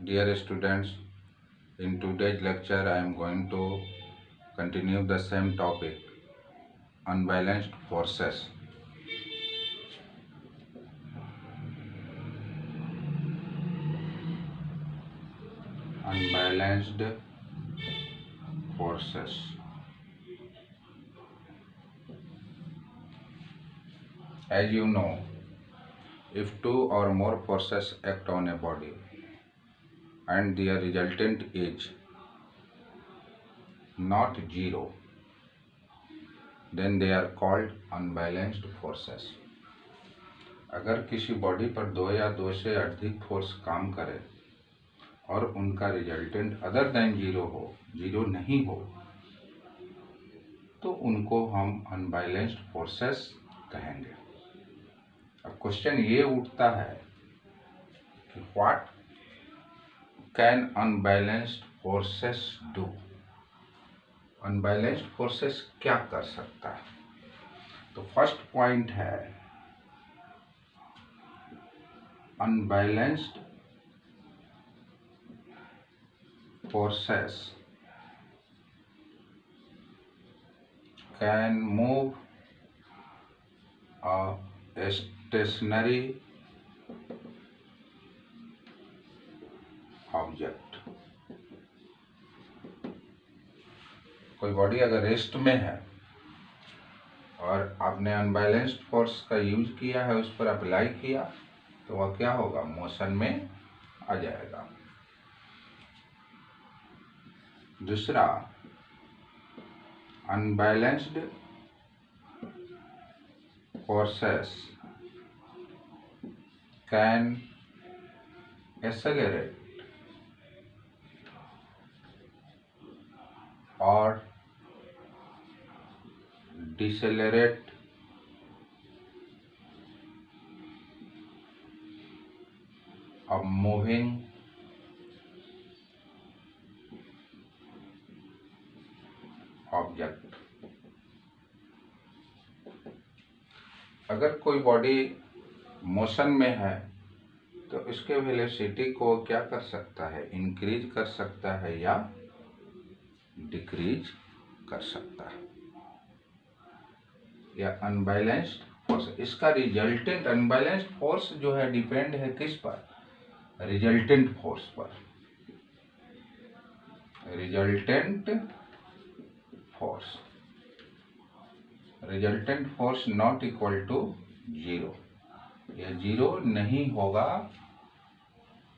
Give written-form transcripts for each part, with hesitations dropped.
Dear students, in today's lecture I am going to continue the same topic, unbalanced forces. Unbalanced forces. As you know, if two or more forces act on a body and their resultant is not zero, then they are called unbalanced forces. अगर किसी body पर दो या दो से अधिक force काम करे और उनका रिजल्टेंट अदर देन जीरो हो, जीरो नहीं हो, तो उनको हम अनबैलेंस्ड फोर्सेस कहेंगे। अब क्वेश्चन ये उठता है कि what can unbalanced forces do? Unbalanced forces क्या कर सकता है? तो फर्स्ट पॉइंट है, unbalanced forces can move a stationary object. कोई बॉडी अगर रेस्ट में है और आपने अनबैलेंस्ड फोर्स का यूज किया है, उस पर अप्लाई किया, तो वह क्या होगा? मोशन में आ जाएगा। दूसरा, अनबैलेंस्ड फोर्सेस कैन एक्सेलरेट और डिसेलरेट a moving ऑब्जेक्ट। अगर कोई बॉडी मोशन में है तो इसके वेलोसिटी को क्या कर सकता है? इंक्रीज कर सकता है या डिक्रीज कर सकता है। या अनबैलेंस्ड फोर्स, इसका रिजल्टेंट, अनबैलेंस्ड फोर्स जो है डिपेंड है किस पर? रिजल्टेंट फोर्स पर। Resultant force, resultant force not equal to zero. यह जीरो नहीं होगा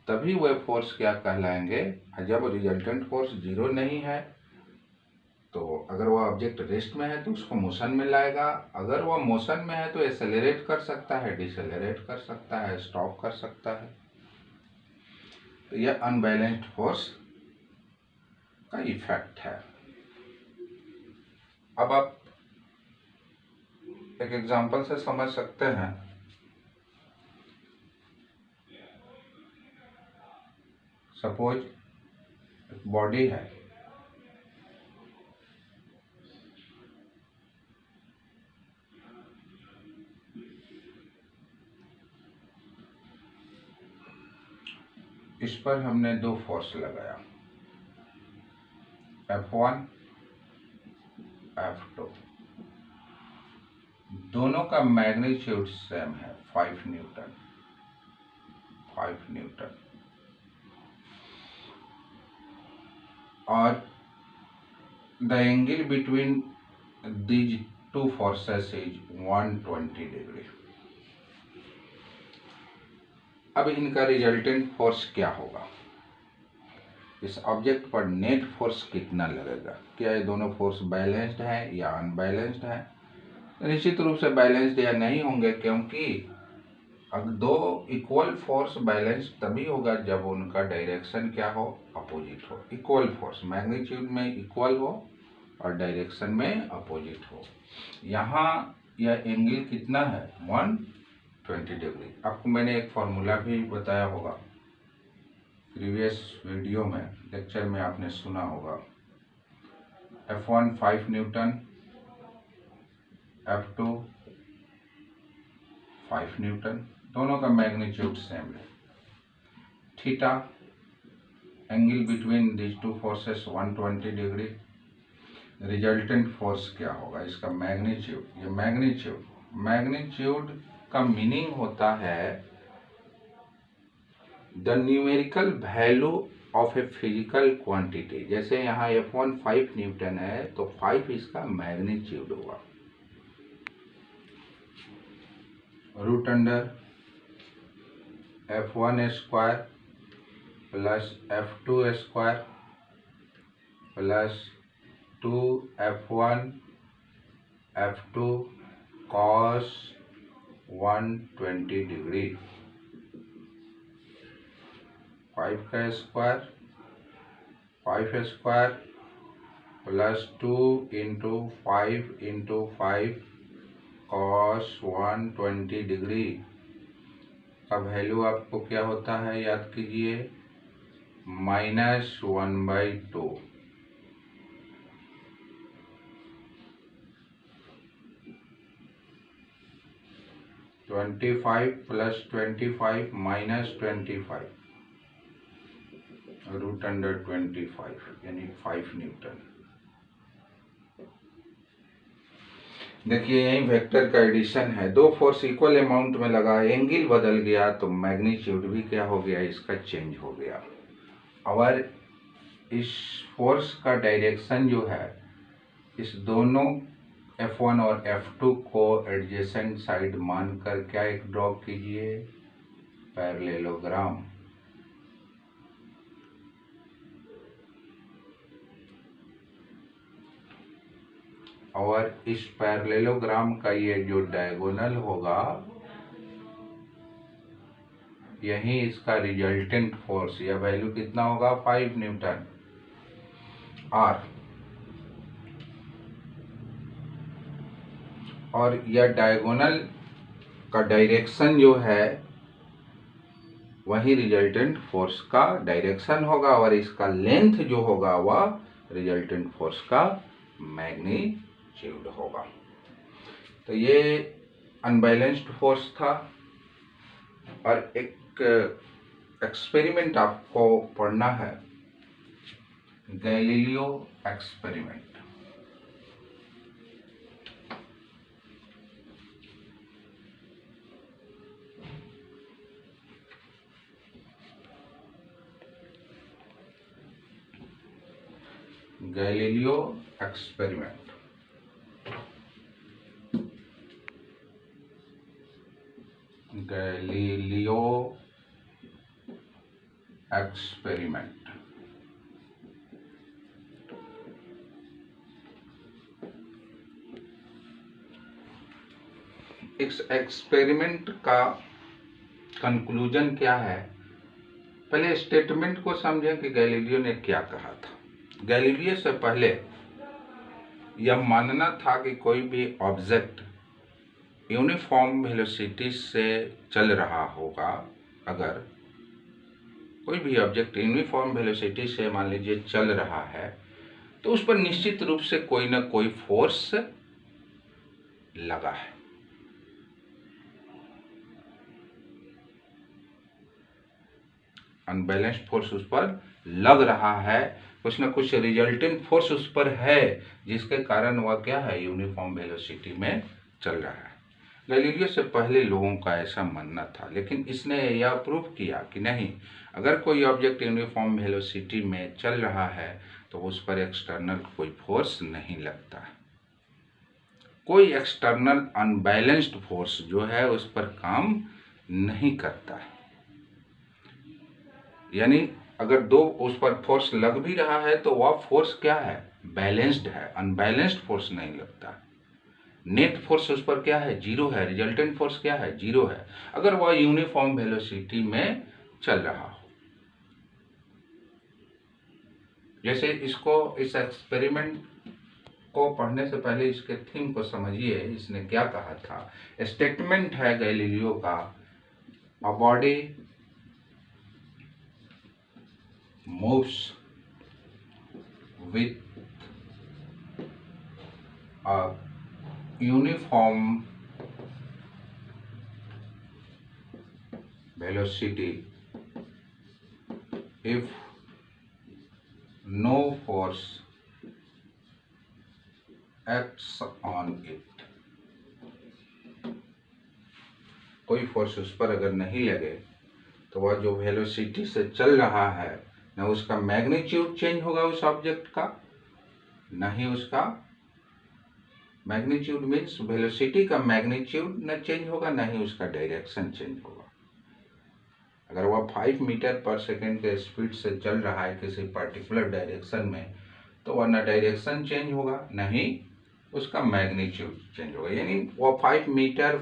तभी वह फोर्स क्या कहलाएंगे? जब रिजल्टेंट फोर्स जीरो नहीं है तो अगर वह ऑब्जेक्ट रेस्ट में है तो उसको मोशन में लाएगा। अगर वह मोशन में है तो एक्सेलरेट कर सकता है, डिसेलरेट कर सकता है, स्टॉप कर सकता है। तो यह अनबैलेंस्ड फोर्स का इफेक्ट है। अब आप एक एग्जांपल से समझ सकते हैं। सपोज एक बॉडी है, इस पर हमने दो फोर्स लगाया, F1, F2। दोनों का मैग्नीट्यूड सेम है, 5 न्यूटन, 5 न्यूटन। और the angle between these two forces is 120 degree. अब इनका रिजल्टेंट फोर्स क्या होगा? इस ऑब्जेक्ट पर नेट फोर्स कितना लगेगा? क्या ये दोनों फोर्स बैलेंस्ड है या अनबैलेंस्ड है? निश्चित रूप से बैलेंस्ड या नहीं होंगे, क्योंकि अब दो इक्वल फोर्स बैलेंस तभी होगा जब उनका डायरेक्शन क्या हो? अपोजिट हो। इक्वल फोर्स मैग्नीट्यूड में इक्वल हो और डायरेक्शन में अपोजिट हो। यहाँ यह एंगल कितना है? 120 डिग्री। आपको मैंने एक फॉर्मूला भी बताया होगा, प्रीवियस वीडियो में, लेक्चर में आपने सुना होगा। F1 5 न्यूटन, F2 5 न्यूटन, दोनों का मैग्नीट्यूड सेम है। Theta angle between these two forces 120 degree. Resultant force क्या होगा, इसका मैग्नीट्यूड। ये मैग्नीट्यूड का मीनिंग होता है the numerical value of a physical quantity. जैसे यहाँ F1 5 न्यूटन है तो 5 इसका मैग्नीट्यूड होगा। Root under F1 square plus F2 square plus 2F1 F2 cos 120 degree. 5 का square 5 square plus 2 into 5 cos 120 degree का वैल्यू आपको क्या होता है, याद कीजिए, -1/2। 25 प्लस 25 माइनस 25 रूट अंडर 25 यानी 5 न्यूटन। देखिए यही वेक्टर का एडिशन है। दो फोर्स इक्वल अमाउंट में लगा, एंगल बदल गया तो मैग्नीट्यूड भी क्या हो गया, इसका चेंज हो गया। और इस फोर्स का डायरेक्शन जो है, इस दोनों F1 और F2 को एडजेसेंट साइड मानकर क्या एक ड्रॉ कीजिए, पैरेललोग्राम। और इस पैरेललोग्राम का ये जो डायगोनल होगा, यही इसका रिजल्टेंट फोर्स, या वैल्यू कितना होगा, 5 न्यूटन। और यह डायगोनल का डायरेक्शन जो है वही रिजल्टेंट फोर्स का डायरेक्शन होगा, और इसका लेंथ जो होगा वह रिजल्टेंट फोर्स का मैग्नीट्यूड होगा। तो ये अनबैलेंस्ड फोर्स था। और एक एक्सपेरिमेंट आपको पढ़ना है, Galileo experiment. Galileo experiment. Galileo experiment. इस एक्सपेरिमेंट का कंक्लूजन क्या है, पहले स्टेटमेंट को समझें कि गैलीलियो ने क्या कहा था। गैलीलियो से पहले यह मानना था कि कोई भी ऑब्जेक्ट यूनिफॉर्म वेलोसिटी से चल रहा होगा। अगर कोई भी ऑब्जेक्ट यूनिफॉर्म वेलोसिटी से मान लीजिए चल रहा है, तो उस पर निश्चित रूप से कोई ना कोई फोर्स लगा है। अनबैलेंस्ड फोर्स उस पर लग रहा है, कुछ ना कुछ रिजल्टेंट फोर्स उस पर है, जिसके कारण वह क्या है, यूनिफॉर्म वेलोसिटी में चल रहा है। गैलीलियो से पहले लोगों का ऐसा मानना था, लेकिन इसने यह प्रूव किया कि नहीं, अगर कोई ऑब्जेक्ट यूनिफॉर्म वेलोसिटी में चल रहा है तो उस पर एक्सटर्नल कोई फोर्स नहीं लगता। कोई एक्सटर्नल अनबैलेंस्ड फोर्स जो है उस पर काम नहीं करता है। यानी अगर दो उस पर फोर्स लग भी रहा है तो वह फोर्स क्या है, बैलेंस्ड है, अनबैलेंस्ड फोर्स नहीं लगता। नेट फोर्स उस पर क्या है, जीरो है, रिजल्टेंट फोर्स क्या है, जीरो है, अगर वह यूनिफॉर्म वेलोसिटी में चल रहा हो। जैसे इसको, इस एक्सपेरिमेंट को पढ़ने से पहले इसके थीम को समझिए, इसने क्या कहा था। स्टेटमेंट है गैलीलियो का, a body moves with a uniform velocity if no force acts on it, कोई फोर्स उस पर अगर नहीं लगे तो वह जो वेलोसिटी से चल रहा है न उसका मैग्नीट्यूड चेंज होगा उस ऑब्जेक्ट का, न ही उसका मैग्नीट्यूड मीन्स वेलोसिटी का मैग्नीट्यूड न चेंज होगा, न ही उसका डायरेक्शन चेंज होगा। अगर वह 5 मीटर पर सेकेंड के स्पीड से चल रहा है किसी पर्टिकुलर डायरेक्शन में तो वह न डायरेक्शन चेंज होगा न ही उसका मैग्नीट्यूड चेंज होगा। यानी वह 5 मीटर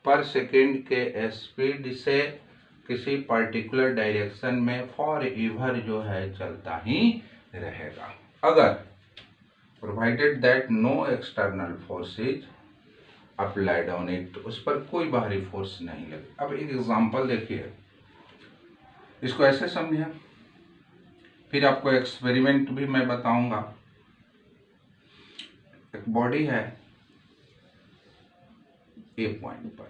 पर सेकेंड के स्पीड से किसी पर्टिकुलर डायरेक्शन में फॉर एवर जो है चलता ही रहेगा, अगर provided that no external force is applied on it, उस पर कोई बाहरी फोर्स नहीं लगे। अब एक एग्जांपल देखिए, इसको ऐसे समझें, फिर आपको एक्सपेरिमेंट भी मैं बताऊंगा। एक बॉडी है ए पॉइंट पर,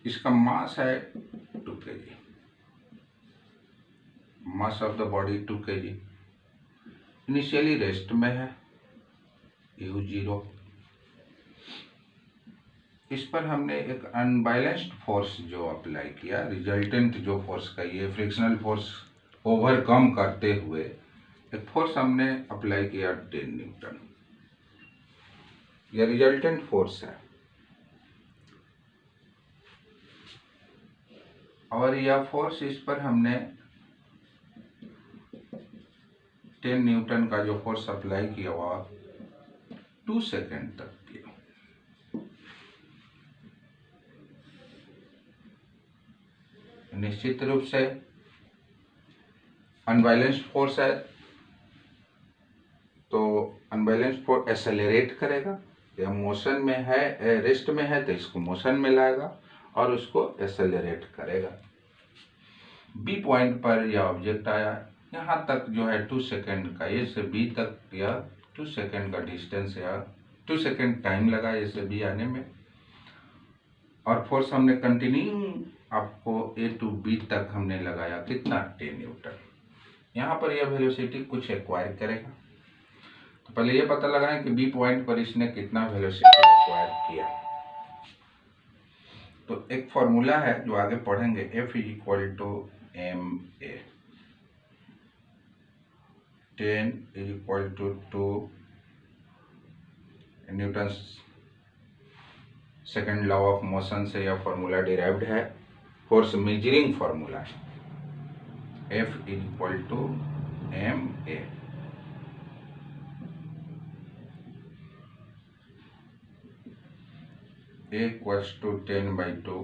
इसका मास है 2 kg, mass of the body 2 kg, initially rest में है u0। इस पर हमने एक अनबैलेंस्ड फोर्स जो अप्लाई किया, रिजल्टेंट जो फोर्स का ये फ्रिक्शनल फोर्स ओवरकम करते हुए एक फोर्स हमने अप्लाई किया 10 न्यूटन, यह रिजल्टेंट फोर्स है। और यह फोर्स इस पर हमने 10 न्यूटन का जो फोर्स अप्लाई किया हुआ 2 सेकेंड तक किया। निश्चित रूप से अनबैलेंस्ड फोर्स है तो अनबैलेंस्ड फोर्स एक्सेलरेट करेगा, या मोशन में है रेस्ट में है तो इसको मोशन में लाएगा और उसको एक्सेलरेट करेगा। बी पॉइंट पर यह ऑब्जेक्ट आया, यहाँ तक जो है 2 सेकेंड का, ए से बी तक यह 2 सेकेंड का डिस्टेंस या 2 सेकेंड टाइम लगा ए से बी आने में, और फोर्स हमने कंटिन्यू आपको ए टू बी तक हमने लगाया कितना 10 न्यूटन। यहाँ पर यह वेलोसिटी कुछ एक्वायर करेगा, तो पहले ये पता लगाएं कि बी पॉइंट पर इसने कितना वेलोसिटी एक्वायर किया। तो एक फॉर्मूला है जो आगे पढ़ेंगे, F is equal to ma, 10 is equal to 2 Newton second law of motion से यह फॉर्मूला डिराइव्ड है, फोर्स मेजरिंग फॉर्मूला है। F is equal to ma, A equals to 10/2,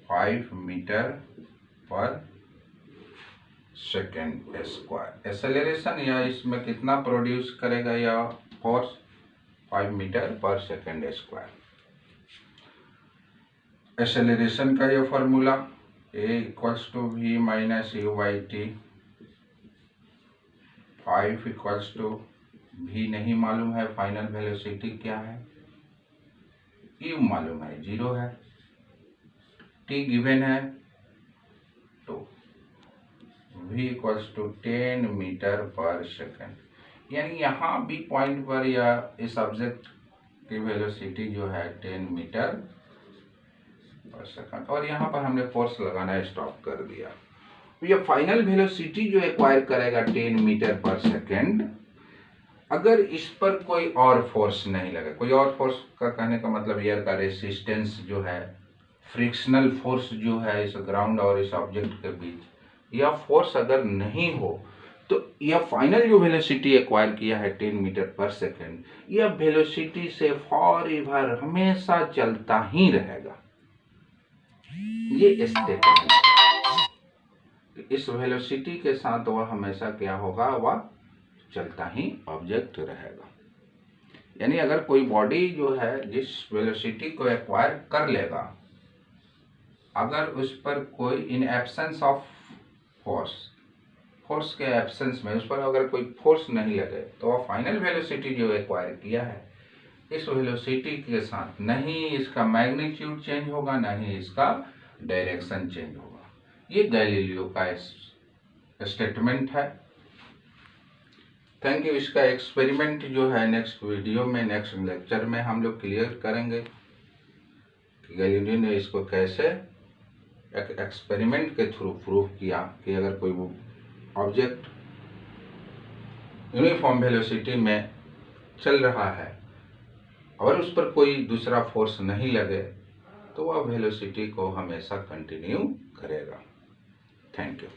5 metre per second square. Acceleration या इसमें कितना produce करेगा यह force 5 metre per second square. Acceleration का यह formula A equals to v minus u/t, 5 equals to v नहीं मालूम है, फाइनल वेलोसिटी क्या है, u मालूम है 0 है, t गिवन है 2, v equals to 10 metre per second. यानी यहाँ बी पॉइंट पर या इस ऑब्जेक्ट की वेलोसिटी जो है 10 मीटर पर सेकेंड, और यहाँ पर हमने फोर्स लगाना स्टॉप कर दिया। ये फाइनल वेलोसिटी जो एक्वायर करेगा 10 मीटर पर सेकेंड, अगर इस पर कोई और फोर्स नहीं लगे, कोई और फोर्स का कहने का मतलब एयर का रेसिस्टेंस जो है, फ्रिक्शनल फोर्स जो है इस ग्राउंड और इस ऑब्जेक्ट के बीच, यह फोर्स अगर नहीं हो तो यह फाइनल जो वेलोसिटी एक्वायर किया है 10 मीटर पर सेकेंड, यह वेलोसिटी से फॉर एवर हमेशा चलता ही रहेगा। ये स्टेटमेंट, इस वेलोसिटी के साथ वह हमेशा क्या होगा, वह चलता ही ऑब्जेक्ट रहेगा। यानी अगर कोई बॉडी जो है जिस वेलोसिटी को एक्वायर कर लेगा, अगर उस पर कोई इन एब्सेंस ऑफ फोर्स के एब्सेंस में उस पर अगर कोई फोर्स नहीं लगे तो वह फाइनल वेलोसिटी जो एक्वायर किया है इस वेलोसिटी के साथ नहीं इसका मैग्नीट्यूड चेंज होगा, नहीं इसका डायरेक्शन चेंज होगा। ये गैलीलियो का स्टेटमेंट है। Thank you. इसका एक्सपेरिमेंट जो है नेक्स्ट वीडियो में, नेक्स्ट लेक्चर में हम लोग क्लियर करेंगे कि गैलीलियो ने इसको कैसे एक एक्सपेरिमेंट के थ्रू प्रूव किया कि अगर कोई ऑब्जेक्ट यूनिफॉर्म वेलोसिटी में चल रहा है और उस पर कोई दूसरा फोर्स नहीं लगे तो वह वेलोसिटी को हमेशा कंटिन्यू करेगा। Thank you.